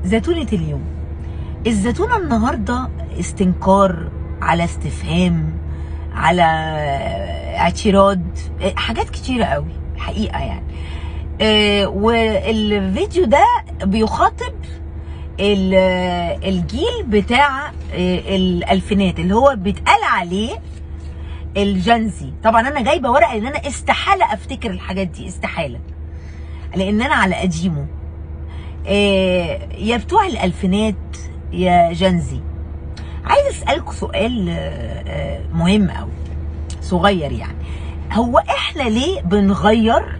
زتونة اليوم. الزتونة النهاردة استنكار على استفهام على اعتراض، حاجات كتيرة قوي حقيقة يعني. والفيديو ده بيخاطب الجيل بتاع الألفينات اللي هو بيتقال عليه الجنزي. طبعا انا جايبه ورقه لان انا استحاله افتكر الحاجات دي، استحاله، لان انا على قديمه. يا بتوع الألفينات يا جنزي، عايز اسالكم سؤال مهم قوي صغير يعني. هو احنا ليه بنغير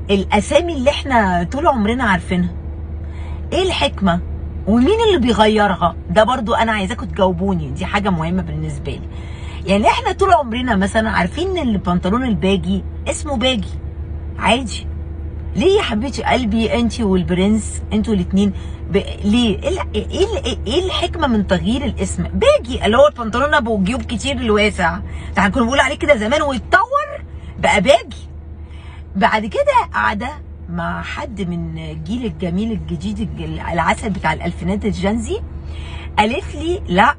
الاسامي اللي احنا طول عمرنا عارفينها؟ ايه الحكمه؟ ومين اللي بيغيرها؟ ده برضو انا عايزاكم تجاوبوني، دي حاجه مهمه بالنسبه لي. يعني احنا طول عمرنا مثلا عارفين ان البنطلون الباجي اسمه باجي عادي. ليه يا حبيبتي قلبي انت والبرنس انتوا الاثنين ليه؟ ايه الحكمه من تغيير الاسم؟ باجي اللي هو البنطلون ابو جيوب كتير الواسع، احنا كنا بنقول عليه كده زمان ويتطور بقى باجي. بعد كده قاعده مع حد من الجيل الجميل الجديد العسل بتاع الالفينات الجنزي، قالت لي لا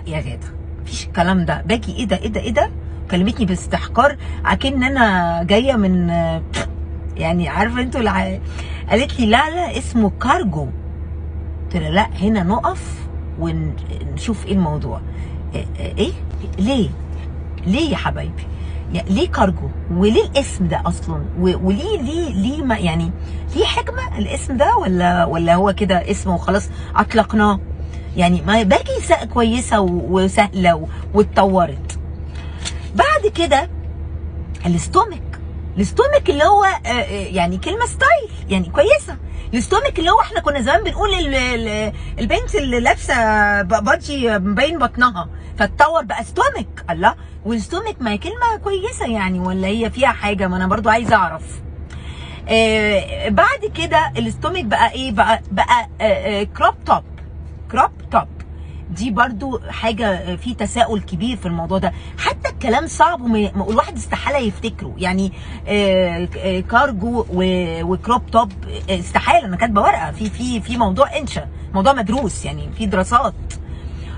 يا غاده مفيش الكلام ده، باجي ايه ده ايه ده ايه ده، كلمتني باستحقار اكن انا جايه من يعني عارفه انتوا قالت لي لا اسمه كارجو. قلت لها لا هنا نقف ونشوف ايه الموضوع. ايه ليه يا حبايبي؟ ليه كارجو؟ وليه الاسم ده اصلا؟ وليه ليه ما يعني ليه حكمه الاسم ده ولا هو كده اسم وخلاص اطلقناه؟ يعني ما باجي كويسه وسهله واتطورت. بعد كده الاستومك اللي هو يعني كلمه ستايل يعني كويسه. الاستومك اللي هو احنا كنا زمان بنقول البنت اللي لابسه بادجي مبين بطنها فاتطور بقى استومك. الله، والاستومك ما هي كلمه كويسه يعني ولا هي فيها حاجه؟ ما انا برضو عايزه اعرف. بعد كده الاستومك بقى ايه؟ بقى كروب توب. دي برضو حاجة في تساؤل كبير في الموضوع ده. حتى الكلام صعب والواحد استحالة يفتكره يعني. كارجو وكروب توب استحالة. انا كاتبة ورقة في موضوع انشا، موضوع مدروس يعني في دراسات.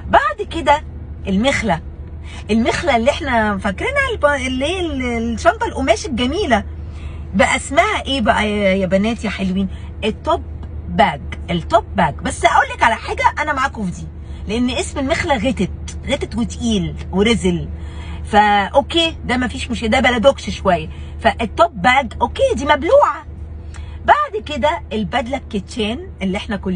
بعد كده المخلة اللي احنا فاكرينها اللي هي الشنطة القماش الجميلة، بقى اسمها ايه بقى يا بنات يا حلوين؟ التوب باج. بس اقول لك على حاجة، انا معاكم في دي، لان اسم المخله غتت وتقيل ورزل، فا اوكي ده مفيش مشكله، ده بلدوكش شويه. فالتوب باج اوكي دي مبلوعه. بعد كده البدله الكيتشان اللي احنا كلنا